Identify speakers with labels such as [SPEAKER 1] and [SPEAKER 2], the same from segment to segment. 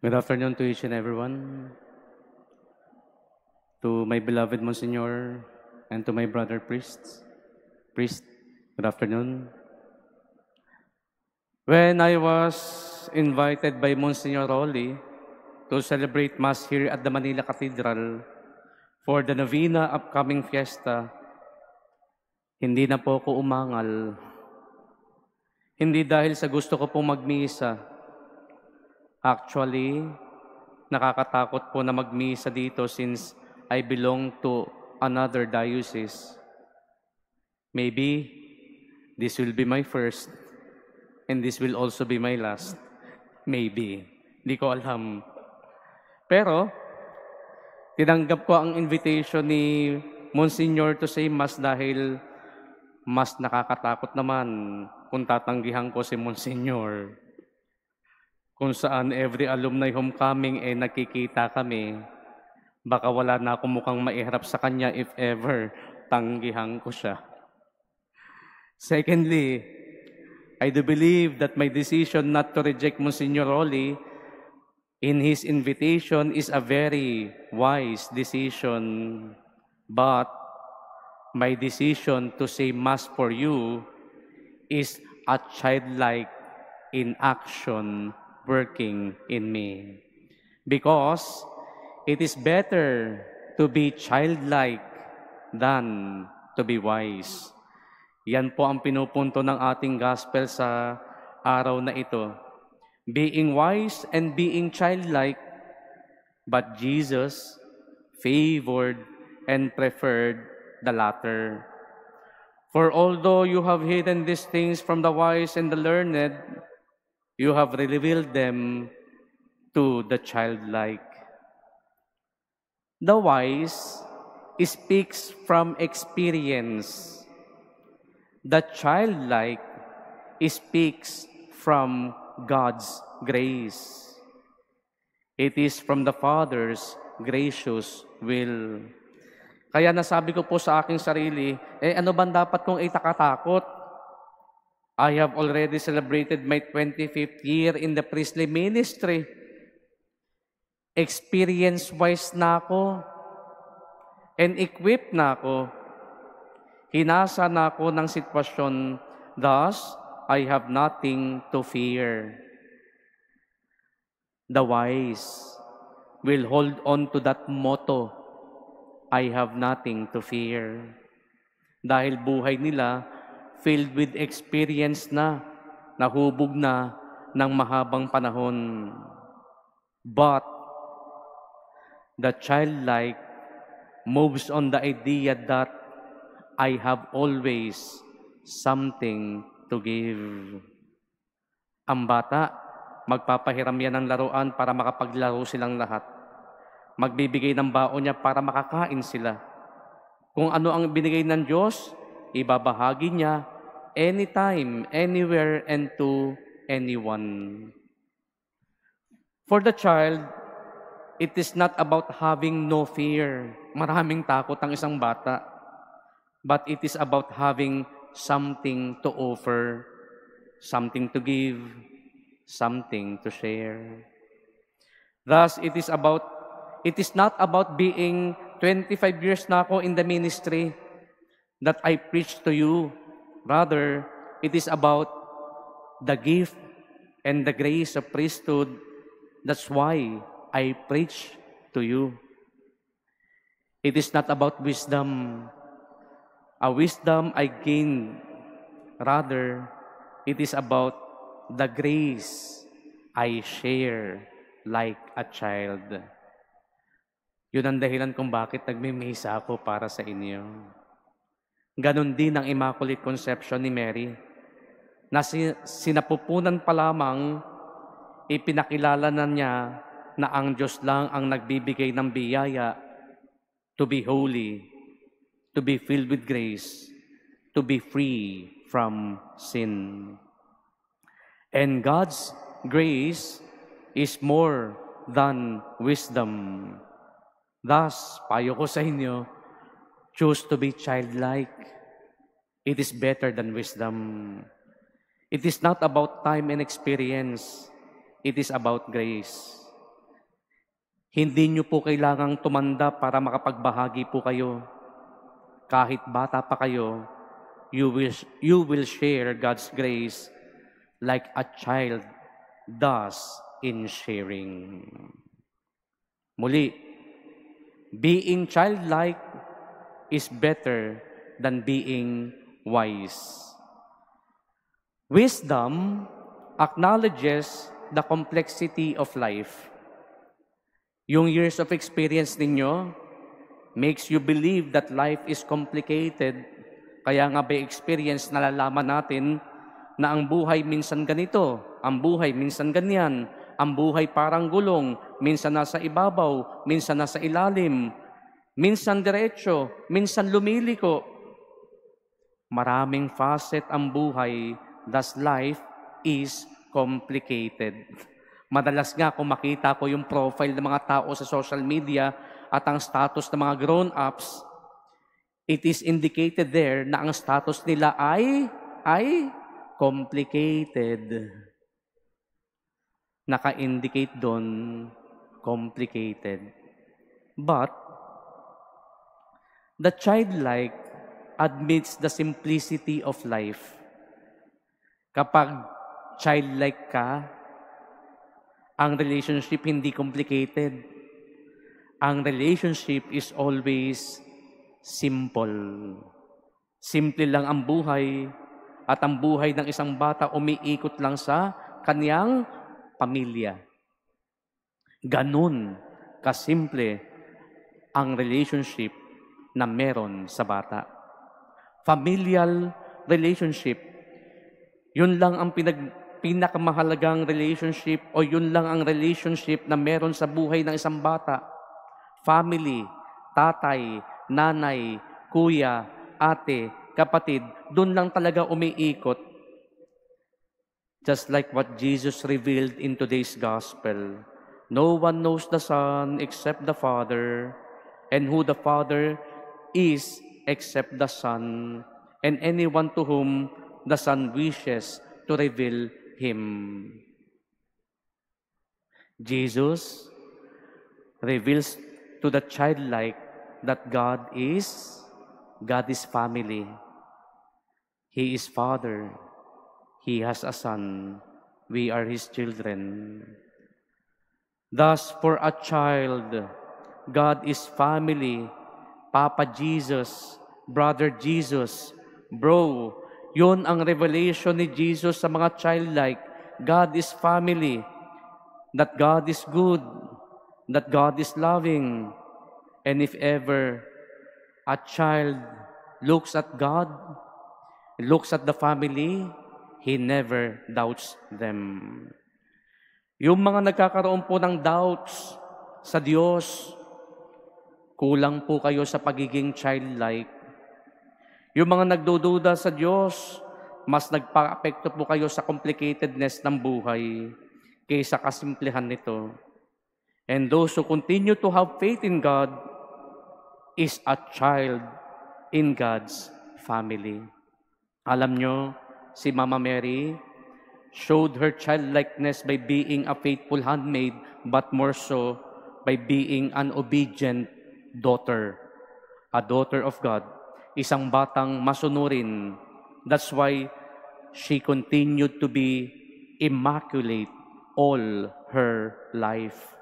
[SPEAKER 1] Good afternoon to each and everyone, to my beloved Monsignor, and to my brother priests. Priest, good afternoon. When I was invited by Monsignor Rolly to celebrate Mass here at the Manila Cathedral for the Novena upcoming fiesta, hindi na po ako umangal. Hindi dahil sa gusto ko pong magmisa. Actually, nakakatakot po na magmisa dito since I belong to another diocese. Maybe this will be my first and this will also be my last. Maybe. Di ko alam. Pero, tinanggap ko ang invitation ni Monsignor to say Mass dahil mas nakakatakot naman kung tatanggihan ko si Monsignor. Kung saan every alumni homecoming nakikita kami, baka wala na akong mukhang maiharap sa kanya if ever tanggihan ko siya. Secondly, I do believe that my decision not to reject Monsignor Rolly in his invitation is a very wise decision. But my decision to say Mass for you is a childlike in action working in me. Because it is better to be childlike than to be wise. Yan po ang pinupunto ng ating gospel sa araw na ito. Being wise and being childlike, but Jesus favored and preferred the latter. For although you have hidden these things from the wise and the learned, you have revealed them to the childlike. The wise speaks from experience. The childlike speaks from God's grace. It is from the Father's gracious will. Kaya nasabi ko po sa aking sarili, ano bang dapat kong itakatakot? I have already celebrated my 25th year in the priestly ministry. Experience-wise na ako and equipped na ako. Hinasa na ako ng sitwasyon, thus, I have nothing to fear. The wise will hold on to that motto, I have nothing to fear. Dahil buhay nila filled with experience na, nahubog na ng mahabang panahon. But the childlike moves on the idea that I have always something to give. Ang bata, magpapahiram yan ng laruan para makapaglaro silang lahat. Magbibigay ng baon niya para makakain sila. Kung ano ang binigay ng Diyos, ibabahagi niya anytime, anywhere, and to anyone. For the child, it is not about having no fear. Maraming takot ang isang bata. But it is about having something to offer, something to give, something to share. Thus, it is not about being 25 years na ako in the ministry that I preach to you. Rather, it is about the gift and the grace of priesthood. That's why I preach to you. It is not about wisdom. A wisdom I gain. Rather, it is about the grace I share like a child. Yun ang dahilan kung bakit nagmimisa ako para sa inyo. Ganon din ang Immaculate Conception ni Mary, na sinapupunan pa lamang, ipinakilala na niya na ang Diyos lang ang nagbibigay ng biyaya to be holy, to be filled with grace, to be free from sin. And God's grace is more than wisdom. Thus, payo ko sa inyo, choose to be childlike. It is better than wisdom. It is not about time and experience. It is about grace. Hindi niyo po kailangang tumanda para makapagbahagi po kayo. Kahit bata pa kayo, you will share God's grace like a child does in sharing. Muli, being childlike is better than being wise. Wisdom acknowledges the complexity of life. Yung years of experience ninyo makes you believe that life is complicated. Kaya nga by experience nalalaman natin na ang buhay minsan ganito, ang buhay minsan ganyan, ang buhay parang gulong, minsan nasa ibabaw, minsan nasa ilalim, minsan diretso, minsan lumiliko. Maraming facet ang buhay, thus life is complicated. Madalas nga kung makita ko yung profile ng mga tao sa social media at ang status ng mga grown-ups, it is indicated there na ang status nila ay complicated. Naka-indicate doon, complicated. But, the childlike admits the simplicity of life. Kapag childlike ka, ang relationship hindi complicated. Ang relationship is always simple. Simple lang ang buhay at ang buhay ng isang bata umiikot lang sa kaniyang pamilya. Ganun kasimple ang relationship na meron sa bata. Familial relationship, yun lang ang pinakamahalagang relationship o yun lang ang relationship na meron sa buhay ng isang bata. Family, tatay, nanay, kuya, ate, kapatid, dun lang talaga umiikot. Just like what Jesus revealed in today's gospel. No one knows the Son except the Father, and who the Father is except the Son, and anyone to whom the Son wishes to reveal Him. Jesus reveals to the childlike that God is family. He is Father. He has a Son. We are His children. Thus, for a child, God is family. Papa Jesus, Brother Jesus, bro, yun ang revelation ni Jesus sa mga childlike. God is family. That God is good. That God is loving. And if ever a child looks at God, looks at the family, he never doubts them. Yung mga nagkakaroon po ng doubts sa Diyos, kulang po kayo sa pagiging childlike. Yung mga nagdududa sa Diyos, mas nagpa-apekto po kayo sa complicatedness ng buhay kaysa kasimplihan nito. And those who continue to have faith in God is a child in God's family. Alam nyo, si Mama Mary showed her childlikeness by being a faithful handmaid, but more so by being an obedient daughter, a daughter of God, isang batang masunurin. That's why she continued to be immaculate all her life.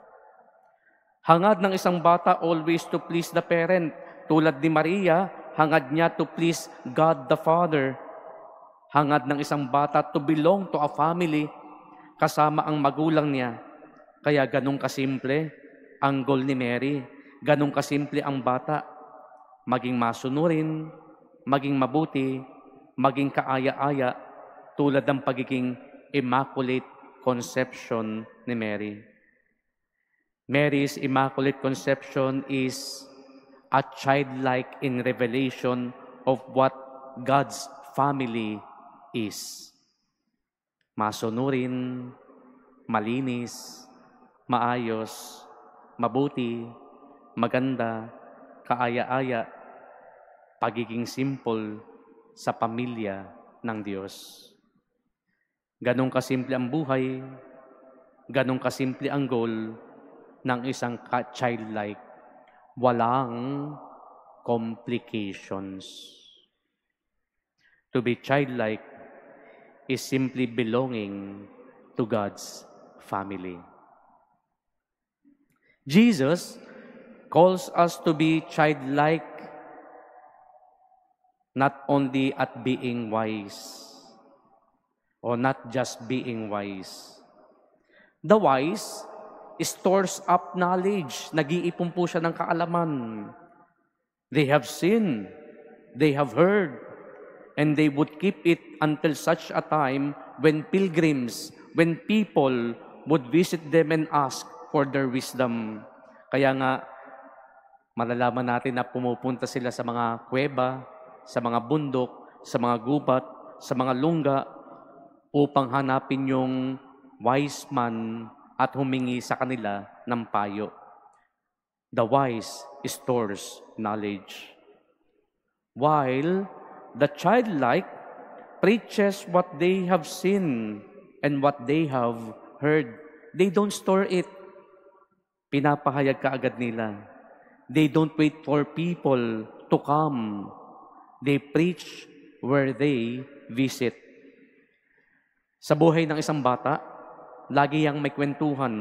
[SPEAKER 1] Hangad ng isang bata always to please the parent. Tulad ni Maria, hangad niya to please God the Father. Hangad ng isang bata to belong to a family kasama ang magulang niya. Kaya ganun kasimple ang goal ni Mary. Ganun kasimple ang bata. Maging masunurin, maging mabuti, maging kaaya-aya, tulad ng pagiging immaculate conception ni Mary. Mary's immaculate conception is a childlike in revelation of what God's family is. Masunurin, malinis, maayos, mabuti, maganda, kaaya-aya, pagiging simple sa pamilya ng Diyos. Ganong kasimple ang buhay, ganong kasimple ang goal ng isang childlike. Walang complications. To be childlike is simply belonging to God's family. Jesus calls us to be childlike not only at being wise, or not just being wise. The wise stores up knowledge. Nag-iipon po siya ng kaalaman. They have seen, they have heard, and they would keep it until such a time when pilgrims, when people would visit them and ask for their wisdom. Kaya nga, malalaman natin na pumupunta sila sa mga kuweba, sa mga bundok, sa mga gubat, sa mga lungga, upang hanapin yung wise man at humingi sa kanila ng payo. The wise stores knowledge, while the childlike preaches what they have seen and what they have heard. They don't store it. Pinapahayag kaagad nila. They don't wait for people to come. They preach where they visit. Sa buhay ng isang bata, lagi yang may kwentuhan.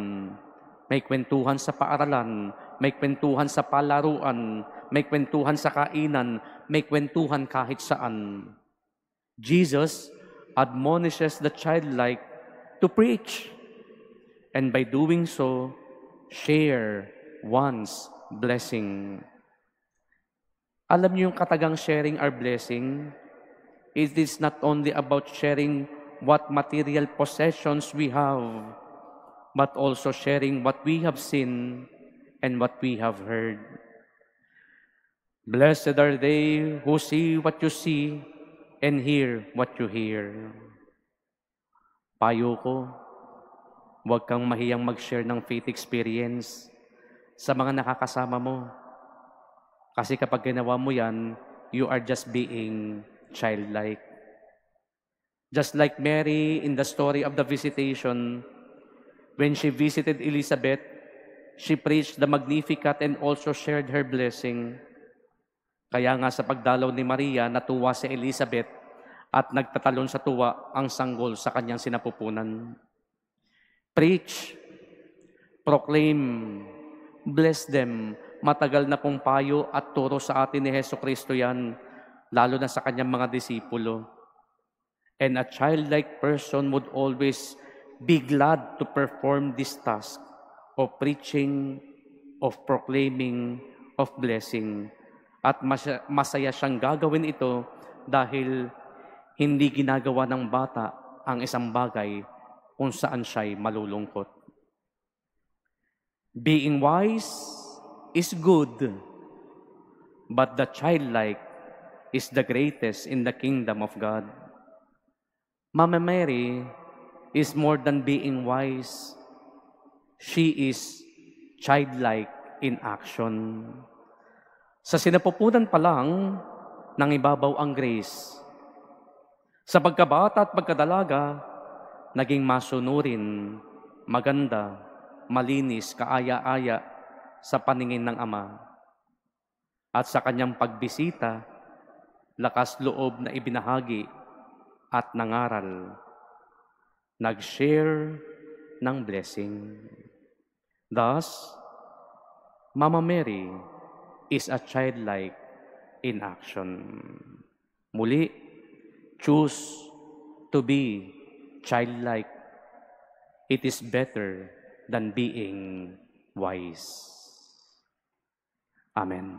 [SPEAKER 1] May kwentuhan sa paaralan, may kwentuhan sa palaruan, may kwentuhan sa kainan, may kwentuhan kahit saan. Jesus admonishes the childlike to preach, and by doing so, share one's blessing. Alam niyo yung katagang sharing our blessing? It is not only about sharing what material possessions we have, but also sharing what we have seen and what we have heard. Blessed are they who see what you see and hear what you hear. Payo ko, huwag kang mahiyang mag-share ng faith experience sa mga nakakasama mo. Kasi kapag ginawa mo yan, you are just being childlike. Just like Mary in the story of the visitation, when she visited Elizabeth, she preached the Magnificat and also shared her blessing. Kaya nga sa pagdalaw ni Maria, natuwa si Elizabeth at nagtatalon sa tuwa ang sanggol sa kanyang sinapupunan. Preach, proclaim, bless them. Matagal na pong payo at turo sa atin ni Jesucristo yan, lalo na sa kanyang mga disipulo. And a childlike person would always be glad to perform this task of preaching, of proclaiming, of blessing. At masaya siyang gagawin ito dahil hindi ginagawa ng bata ang isang bagay kung saan siya'y malulungkot. Being wise is good, but the childlike is the greatest in the kingdom of God. Mama Mary is more than being wise. She is childlike in action. Sa sinapupunan pa lang, nangibabaw ang grace. Sa pagkabata at pagkadalaga, naging masunurin, maganda, malinis, kaaya-aya sa paningin ng Ama. At sa kanyang pagbisita, lakas loob na ibinahagi at nangaral, nag-share ng blessing. Thus, Mama Mary is a childlike in action. Muli, choose to be childlike. It is better than being wise. Amen.